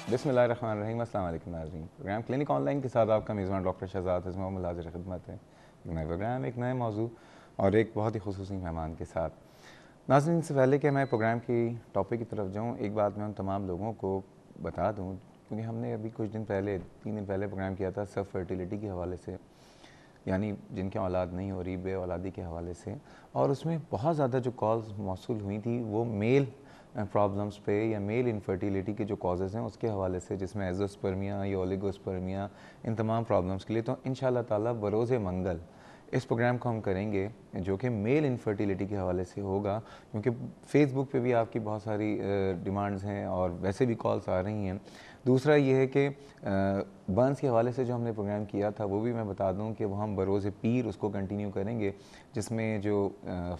बिस्मिल्लाहिर्रहमानिर्रहीम। अस्सलाम वालेकुम नाज़रीन। प्रोग्राम क्लिनिक ऑनलाइन के साथ आपका मेज़बान डॉक्टर शहजाद हज़म हाज़िर खिदमत है। एक नए प्रोग्राम, एक नए मौजू और एक बहुत ही खुसूसी मेहमान के साथ। नाज़रीन, से पहले कि मैं प्रोग्राम की टॉपिक की तरफ जाऊँ, एक बात मैं उन तमाम लोगों को बता दूँ, क्योंकि हमने अभी कुछ दिन पहले 3 दिन पहले प्रोग्राम किया था सब फर्टिलिटी के हवाले से, यानी जिनकी औलाद नहीं हो रही, बे औलादी के हवाले से, और उसमें बहुत ज़्यादा जो कॉल्स मौसूल हुई थी वो मेल प्रॉब्लम्स पे या मेल इनफर्टिलिटी के जो कॉजेज़ हैं उसके हवाले से, जिसमें एज़ोस्पर्मिया या ओलिगोस्पर्मिया, इन तमाम प्रॉब्लम्स के लिए। तो इंशाअल्लाह ताला बरोज़ मंगल इस प्रोग्राम को हम करेंगे जो कि मेल इनफर्टिलिटी के हवाले से होगा, क्योंकि फेसबुक पे भी आपकी बहुत सारी डिमांड्स हैं और वैसे भी कॉल्स आ रही हैं। दूसरा ये है कि बर्न्स के हवाले से जो हमने प्रोग्राम किया था वो भी मैं बता दूं कि वो हम बरोज़ पीर उसको कंटिन्यू करेंगे, जिसमें जो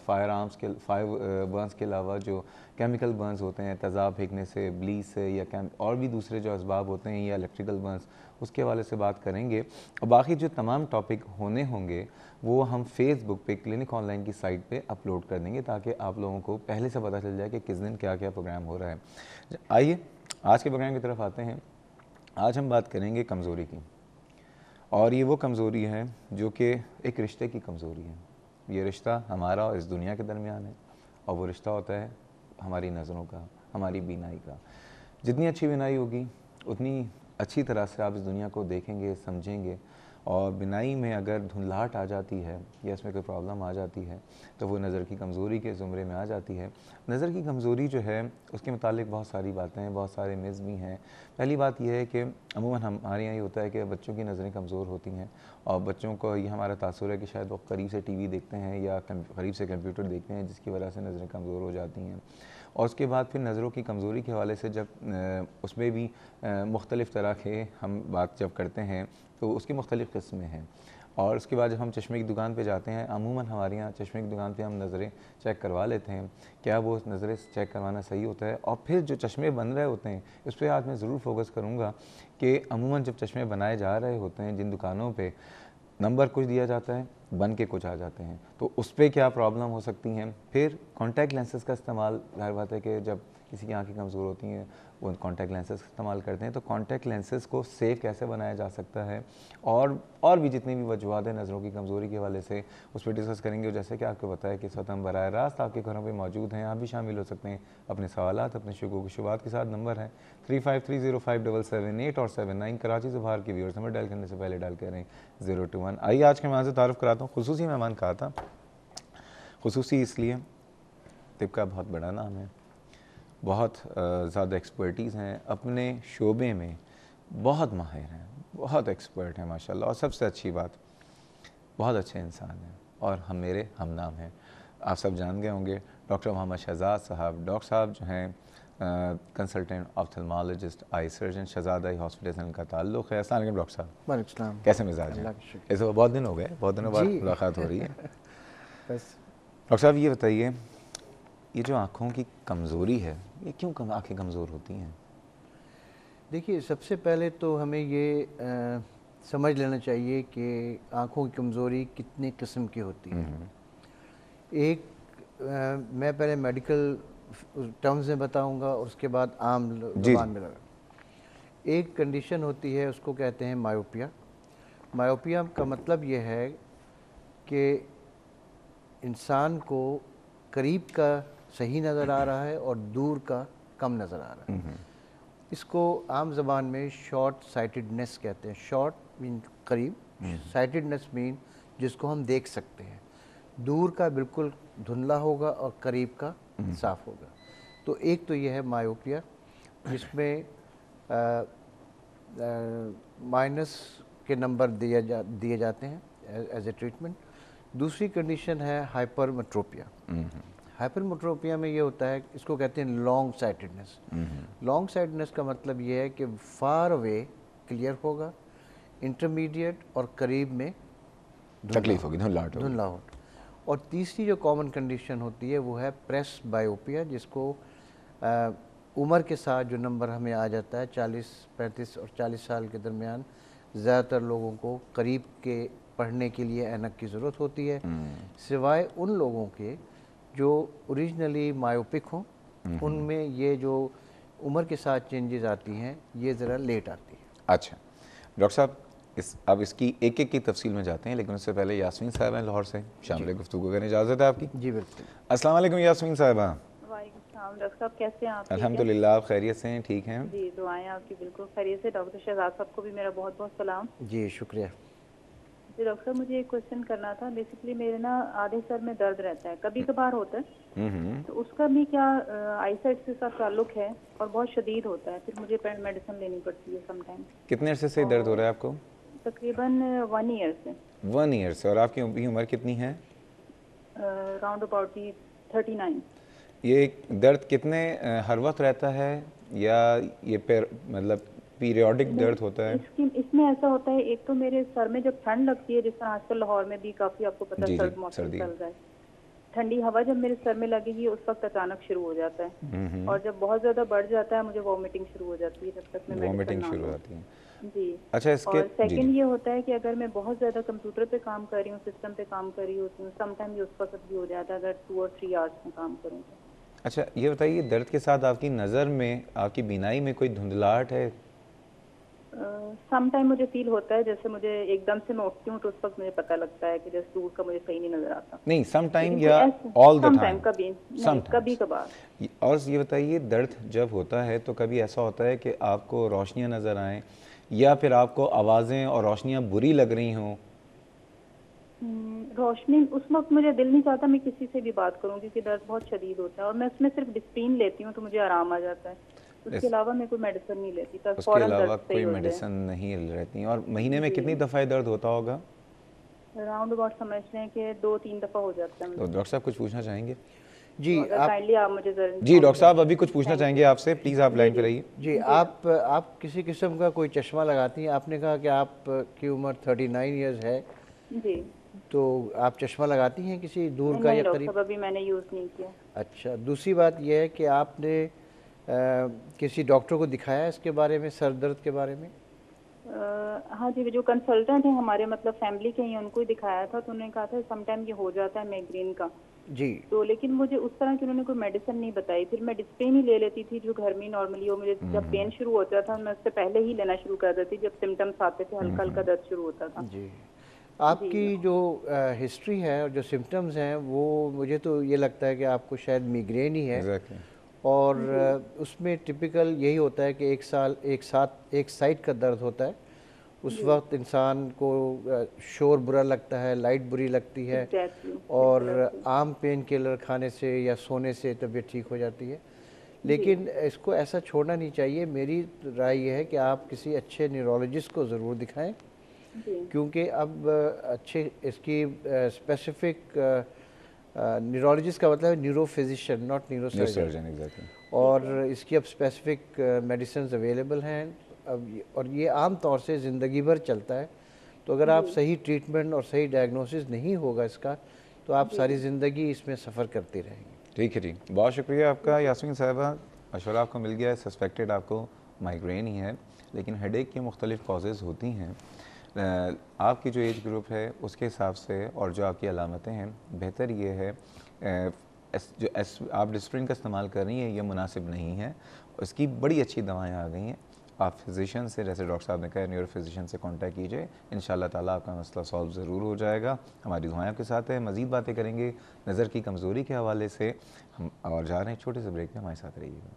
फायर बर्न्स के अलावा जो केमिकल बर्न्स होते हैं, तेज़ाब फेंकने से, ब्लीच से, या और भी दूसरे जो असबाब होते हैं, या इलेक्ट्रिकल बर्न्स, उसके हवाले से बात करेंगे। और बाकी जो तमाम टॉपिक होने होंगे वो हम फेसबुक पे क्लिनिक ऑनलाइन की साइट पे अपलोड कर देंगे, ताकि आप लोगों को पहले से पता चल जाए कि किस दिन क्या क्या प्रोग्राम हो रहा है। आइए आज के प्रोग्राम की तरफ आते हैं। आज हम बात करेंगे कमज़ोरी की, और ये वो कमज़ोरी है जो कि एक रिश्ते की कमज़ोरी है। ये रिश्ता हमारा और इस दुनिया के दरमियान है, और वो रिश्ता होता है हमारी नज़रों का, हमारी बीनाई का। जितनी अच्छी बीनाई होगी उतनी अच्छी तरह से आप इस दुनिया को देखेंगे, समझेंगे, और बीनाई में अगर धुंधलाहट आ जाती है या इसमें कोई प्रॉब्लम आ जाती है तो वो नज़र की कमज़ोरी के ज़ुमरे में आ जाती है। नज़र की कमज़ोरी जो है उसके मुतालिक बहुत सारी बातें हैं, बहुत सारे मिस भी हैं। पहली बात यह है कि अमूमन हमारे यहाँ ये होता है कि बच्चों की नज़रें कमज़ोर होती हैं, और बच्चों को ये हमारा तासुर है कि शायद वो करीब से टीवी देखते हैं या करीब से कंप्यूटर देखते हैं, जिसकी वजह से नज़रें कमज़ोर हो जाती हैं। और उसके बाद फिर नज़रों की कमज़ोरी के हवाले से जब उसमें भी मुख्तलिफ़ तरह के हम बात जब करते हैं तो उसकी मुख्तलिफ़ किस्में हैं। और उसके बाद जब हम चश्मे की दुकान पे जाते हैं, अमूमन हमारे यहाँ चश्मे की दुकान पे हम नज़रें चेक करवा लेते हैं। क्या वो नज़रें चेक करवाना सही होता है? और फिर जो चश्मे बन रहे होते हैं उस पर आज मैं ज़रूर फोकस करूँगा कि अमूमन जब चश्मे बनाए जा रहे होते हैं जिन दुकानों पे, नंबर कुछ दिया जाता है, बन के कुछ आ जाते हैं, तो उस पर क्या प्रॉब्लम हो सकती हैं। फिर कॉन्टैक्ट लेंसेज़ का इस्तेमाल, ज़ाहिर बात है कि जब किसी की आँखें कमज़ोर होती हैं वो कॉन्टैक्ट लेंसेज़ इस्तेमाल करते हैं, तो कॉन्टैक्ट लेंसेज़ को सेफ़ कैसे बनाया जा सकता है, और भी जितनी भी वजूहात हैं नज़रों की कमज़ोरी के हवाले से उस पर डिस्कस करेंगे। जैसे कि आपको बताया कि इस वक्त हम बराह रास्त आपके घरों पे मौजूद हैं, आप भी शामिल हो सकते हैं अपने सवालात, अपने शुबात के साथ। नंबर है 35305778 और 79। कराची से बाहर के व्यूअर्स नंबर डायल करने से पहले डायल करें 021। आइए आज के मेहमान से तारुफ़ कराता हूँ। खुसूसी मेहमान कहा था, खुसूसी इसलिए तिब का बहुत बड़ा नाम है, बहुत ज़्यादा एक्सपर्टीज़ हैं, अपने शोबे में बहुत माहिर हैं, बहुत एक्सपर्ट हैं माशाल्लाह, और सबसे अच्छी बात बहुत अच्छे इंसान हैं और मेरे हम नाम हैं। आप सब जान गए होंगे डॉक्टर मोहम्मद शहजाद साहब। डॉक्टर साहब जो हैं consultant ophthalmologist, eye surgeon, Shahzad eye hospital से उनका ताल्लुक़ है। अस्सलाम वालेकुम डॉक्टर साहब। वालेकुम। कैसे मिजाज हैं? ऐसे बहुत दिन हो गए, बहुत दिनों बाद मुलाकात हो रही है। बस डॉक्टर साहब ये बताइए, ये जो आँखों की कमज़ोरी है ये क्यों आँखें कमज़ोर होती हैं? देखिए, सबसे पहले तो हमें ये समझ लेना चाहिए कि आँखों की कमज़ोरी कितने किस्म की होती है। एक मैं पहले मेडिकल टर्म्स में बताऊंगा और उसके बाद आम ज़ुबान में लगा। एक कंडीशन होती है, उसको कहते हैं मायोपिया। मायोपिया का मतलब ये है कि इंसान को करीब का सही नज़र आ रहा है और दूर का कम नज़र आ रहा है। इसको आम ज़बान में शॉर्ट साइटेडनेस कहते हैं। शॉर्ट मीन करीब, साइटेडनेस मीन जिसको हम देख सकते हैं। दूर का बिल्कुल धुंधला होगा और करीब का साफ होगा। तो एक तो यह है मायोपिया, जिसमें माइनस के नंबर दिए जाते हैं एज ए ट्रीटमेंट। दूसरी कंडीशन है हाइपरमेट्रोपिया। हाइपरमेट्रोपिया में ये होता है, इसको कहते हैं लॉन्ग साइटेडनेस। लॉन्ग साइटेडनेस का मतलब ये है कि फार अवे क्लियर होगा, इंटरमीडिएट और करीब में तकलीफ होगी, धुंधलाहट। और तीसरी जो कॉमन कंडीशन होती है वो है प्रेस बायोपिया, जिसको उम्र के साथ जो नंबर हमें आ जाता है 40, 35 और 40 साल के दरमियान, ज़्यादातर लोगों को करीब के पढ़ने के लिए ऐनक की ज़रूरत होती है, सिवाय उन लोगों के जो ओरिजिनली मायोपिक हों। उनमें ये जो عمر کے ساتھ چینجز آتی ہیں یہ ذرا لیٹ آتی ہے. اچھا ڈاکٹر صاحب اب اس کی ایک ایک کی تفصیل میں جاتے ہیں، لیکن اس سے پہلے یاسمین صاحبہ ہیں لاہور سے، شامل گفتگو کرنے اجازت ہے آپ کی؟ جی بالکل. السلام علیکم یاسمین صاحبہ. وعلیکم السلام ڈاکٹر صاحب، کیسے ہیں آپ؟ الحمدللہ آپ خیریت سے ہیں؟ ٹھیک ہیں جی دعائیں آپ کی بالکل خیریت سے. ڈاکٹر شہزاد صاحب کو بھی میرا بہت بہت سلام. جی شکریہ. جی ڈاکٹر صاحب مجھے ایک کوشچن کرنا تھا. بیسکلی میرے نا آدھے سر میں درد رہتا ہے، کبھی کبھار ہوتا ہے، تو اس کا بھی کیا آئی سائٹ کے ساتھ تعلق ہے اور بہت شدید ہوتا ہے، پھر مجھے میڈیسن لینی پڑتی ہے سم ٹائم. کتنے عرصے سے درد ہو رہا ہے آپ کو؟ تقریباً 1 ایئر سے. 1 ایئر سے. اور آپ کی عمر کتنی ہے؟ Round about 39. یہ درد کتنے ہر وقت رہتا ہے یا یہ مطلب پیریوڈک درد ہوتا ہے؟ اس میں ایسا ہوتا ہے، ایک تو میرے سر میں جب ٹھنڈ لگتی ہے، جس طرح آج کل لاہور میں بھی کافی آپ کو پتہ ہے سرد موسم چل رہا ہے، ٹھنڈی ہوا جب میرے سر میں لگے گی اس وقت اچانک شروع ہو جاتا ہے، اور جب بہت زیادہ بڑھ جاتا ہے مجھے وامٹنگ شروع ہو جاتی ہے جب تک میں وامٹنگ شروع ہو جاتی ہے. جی. اچھا اس کے اور سیکنڈ یہ ہوتا ہے کہ اگر میں بہت زیادہ کمپیوٹر پہ کام کر رہی ہوں، سسٹم پہ کام کر رہی ہوتی ہوں، سم ٹائم یہ اس وقت بھی ہو جاتا ہے اگر 2 اور 3 آورس میں کام کروں تو. اچھا یہ بتائیے درد کے ساتھ آپ کی نظر میں، آپ کی بینائی میں کوئی دھندلاہٹ ہے؟ سم ٹائم مجھے فیل ہوتا ہے جیسے مجھے ایک دم سے میں اٹھتی ہوں تو اس وقت مجھے پتہ لگتا ہے کہ جیسے دور کا مجھے صحیح نہیں نظر آتا. نہیں سم ٹائم یا آل دا ٹائم؟ کبھی کبھار. اور یہ بتائیے درد جب ہوتا ہے تو کبھی ایسا ہوتا ہے کہ آپ کو روشنیاں نظر آئیں یا پھر آپ کو آوازیں اور روشنیاں بری لگ رہی ہوں؟ روشنی اس وقت مجھے دل نہیں چاہتا میں کسی سے بھی بات کروں کیونکہ درد بہت شدید ہوتا ہے، اور میں اس میں صرف ڈسپرین لیتی ہوں تو مجھے آرام آ جاتا ہے. اس کے علاوہ میں کوئی میڈیسن نہیں لیتی. اس کے علاوہ کوئی میڈیسن نہیں رہتی. اور مہینے میں کتنی دفعہ درد ہوتا ہوگا؟ راؤنڈ اباؤٹ سمجھ لیں کہ 2-3 دفعہ ہو جاتا ہے. تو ڈاکٹر صاحب کچھ پوچھنا چاہیں گے؟ جی آپ مجھے جی ڈاکٹر صاحب ابھی کچھ پوچھنا چاہیں گے آپ سے، پلیز آپ لائن پہ رہیے. جی آپ کسی قسم کا کوئی چشمہ لگاتی ہیں؟ آپ نے کہا کہ آپ کی عمر 39 ایئرز ہے. جی. تو آپ چشمہ لگاتی ہیں کسی دور کا یا قریب؟ ابھی میں نے یوز نہیں کیا. اچھا دوسری بات یہ ہے کہ آپ نے کسی ڈاکٹر کو دکھایا اس کے بارے میں، سر درد کے بارے میں؟ ہاں جی، جو کنسلٹنٹ ہیں ہمارے مطلب فیملی کے ہی، ان کو ہی دکھایا تھا تو انہوں نے کہا تھا سم ٹائم یہ ہو جاتا ہے مائگرین کا. جی. تو لیکن مجھے اس طرح کی انہوں نے کوئی میڈیسن نہیں بتائی. پھر میں ڈسپین ہی لے لیتی تھی جو گھر میں نارملی ہو. مجھے جب پین شروع ہوتا تھا میں اس سے پہلے ہی لینا شروع کر دیتی جب سمٹمس آتے تھے، ہلکا ہلکا درد شروع ہوتا تھا. جی. آپ کی جو ہسٹری ہے اور جو سمٹمز ہیں وہ مجھے تو یہ لگتا ہے کہ آپ کو شاید میگرین ہی ہے. اور اس میں ٹپیکل یہی ہوتا ہے کہ ایک سائڈ کا درد ہوتا ہے. اس وقت انسان کو شور برا لگتا ہے، لائٹ بری لگتی ہے، اور عام پین کلر کھانے سے یا سونے سے طبیعت ٹھیک ہو جاتی ہے. لیکن اس کو ایسا چھوڑنا نہیں چاہیے. میری رائے یہ ہے کہ آپ کسی اچھے نیورولوجسٹ کو ضرور دکھائیں، کیونکہ اب اچھے اس کی اسپیسیفک نیورولوجسٹ کا مطلب ہے neuro physician, not neuro surgeon. اور اس کی اب اسپیسیفک میڈیسنز اویلیبل ہیں اور یہ عام طور سے زندگی بھر چلتا ہے. تو اگر آپ صحیح ٹریٹمنٹ اور صحیح ڈائگنوسس نہیں ہوگا اس کا تو آپ ساری زندگی اس میں سفر کرتے رہیں گے. ٹھیک ہے. بہت شکریہ آپ کا یاسمین صاحبہ. مشورہ آپ کو مل گیا ہے. سسپیکٹڈ آپ کو مائگرین ہی ہے، لیکن ہیڈ ایک کی مختلف کازز ہوتی ہیں. آپ کی جو ایج گروپ ہے اس کے حساب سے اور جو آپ کی علامتیں ہیں، بہتر یہ ہے جو آپ ڈسپرین کا استعمال کر رہی ہیں یہ مناسب نہیں ہے. اس کی بڑی اچھی دوائیں آ گئی ہیں. آپ فزیشین سے، جیسے ڈاکٹر صاحب نے کہا، نیورو فزیشین سے کانٹیکٹ کیجئے. انشاءاللہ تعالیٰ آپ کا مسئلہ سالو ضرور ہو جائے گا. ہماری دعائیں آپ کے ساتھ ہیں. مزید باتیں کریں گے نظر کی کمزوری کے حوالے سے. ہم اور جا رہے ہیں چھوٹے سے بریک میں، ہمارے ساتھ رہیے گا.